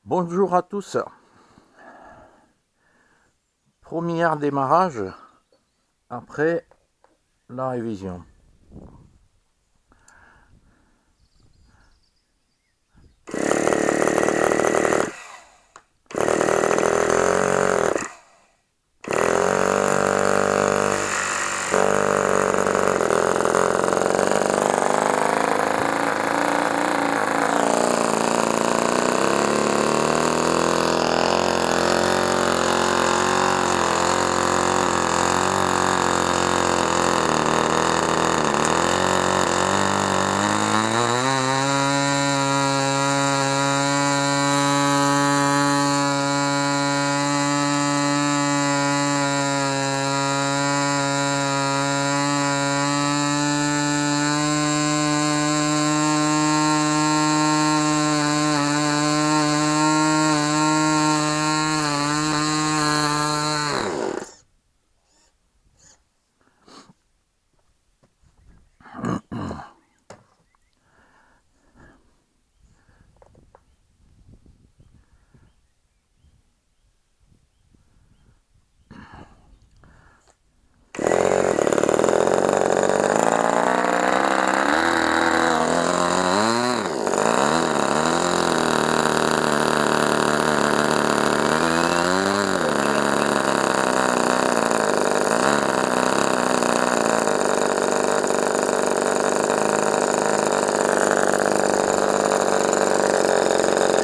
Bonjour à tous. Premier démarrage après la révision.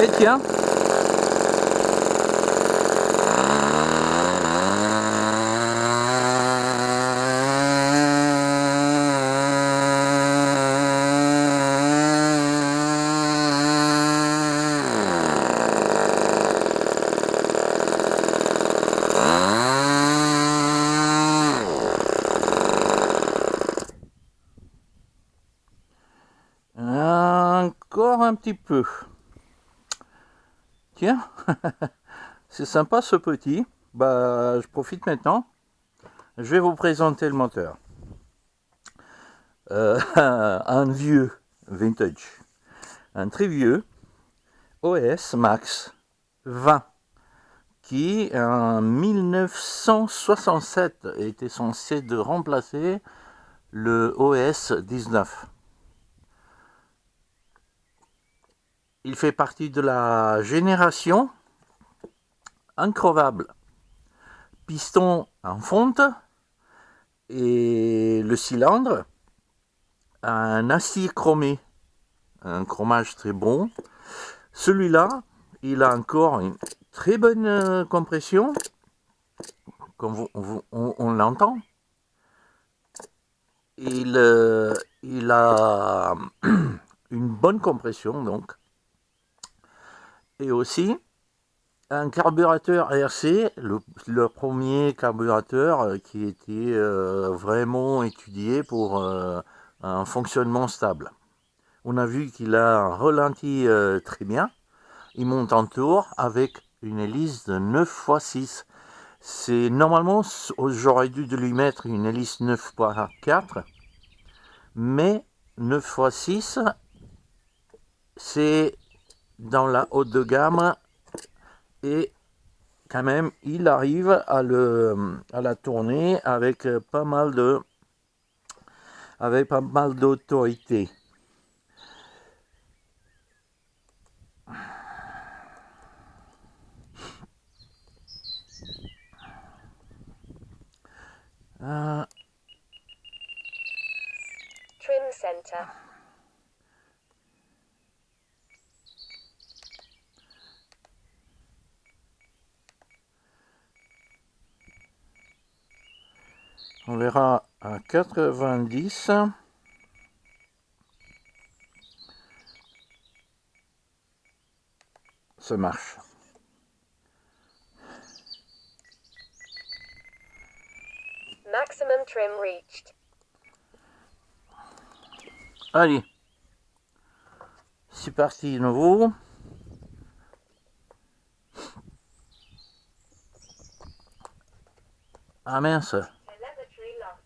Et tiens, encore un petit peu. Tiens, c'est sympa ce petit. Je profite maintenant. Je vais vous présenter le moteur. Un vieux vintage, un très vieux OS Max 20 qui en 1967 était censé de remplacer le OS 19. Il fait partie de la génération increvable. Piston en fonte et le cylindre un acier chromé, un chromage très bon. Celui-là, il a encore une très bonne compression, comme on l'entend. Il a une bonne compression donc. Et aussi un carburateur RC, le premier carburateur qui était vraiment étudié pour un fonctionnement stable. On a vu qu'il a un ralenti très bien. Il monte en tour avec une hélice de 9x6. C'est normalement, j'aurais dû de lui mettre une hélice 9x4, mais 9x6, c'est dans la haute de gamme et quand même, il arrive à la tourner avec pas mal d'autorité. Trim center. On verra à 90. Ça marche. Maximum trim reached. Allez, c'est parti de nouveau. Ah mince. Telemetry lost.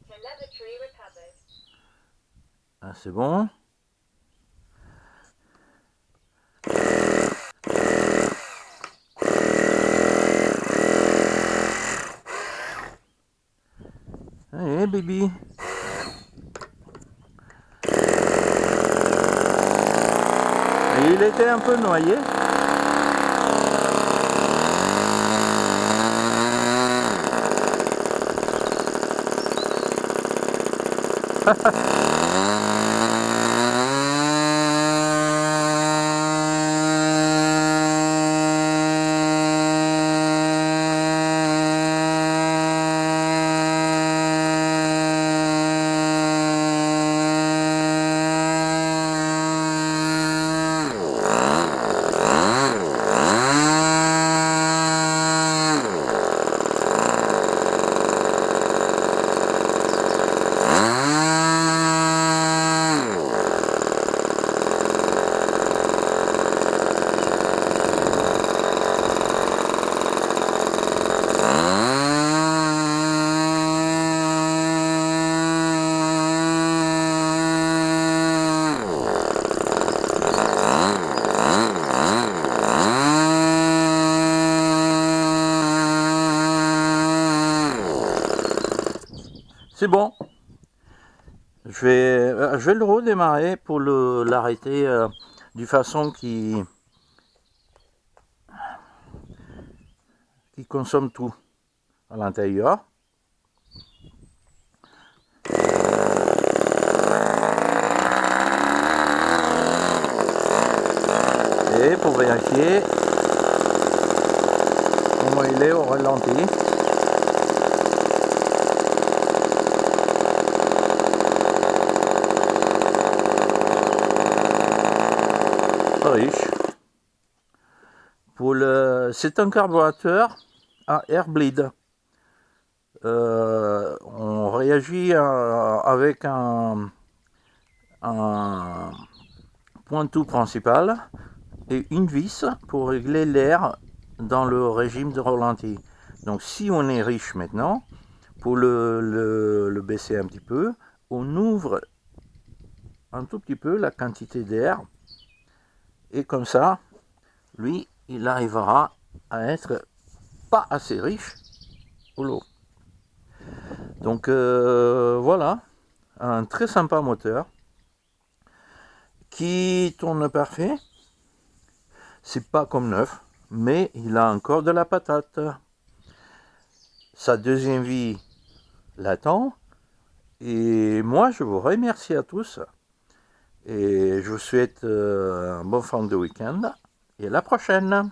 Telemetry recovered. Ah, c'est bon. baby. Et il était un peu noyé. C'est bon. Je vais le redémarrer pour l'arrêter d'une façon qui consomme tout à l'intérieur. Et pour vérifier comment il est au ralenti. Riche. C'est un carburateur à air bleed. On réagit avec un pointou principal et une vis pour régler l'air dans le régime de ralenti. Donc si on est riche maintenant, pour le baisser un petit peu, on ouvre un tout petit peu la quantité d'air. Et comme ça, lui, il arrivera à être pas assez riche au lot. Donc voilà, un très sympa moteur qui tourne parfait. C'est pas comme neuf, mais il a encore de la patate. Sa deuxième vie l'attend. Et moi, je vous remercie à tous. Et je vous souhaite un bon fin de week-end. Et à la prochaine.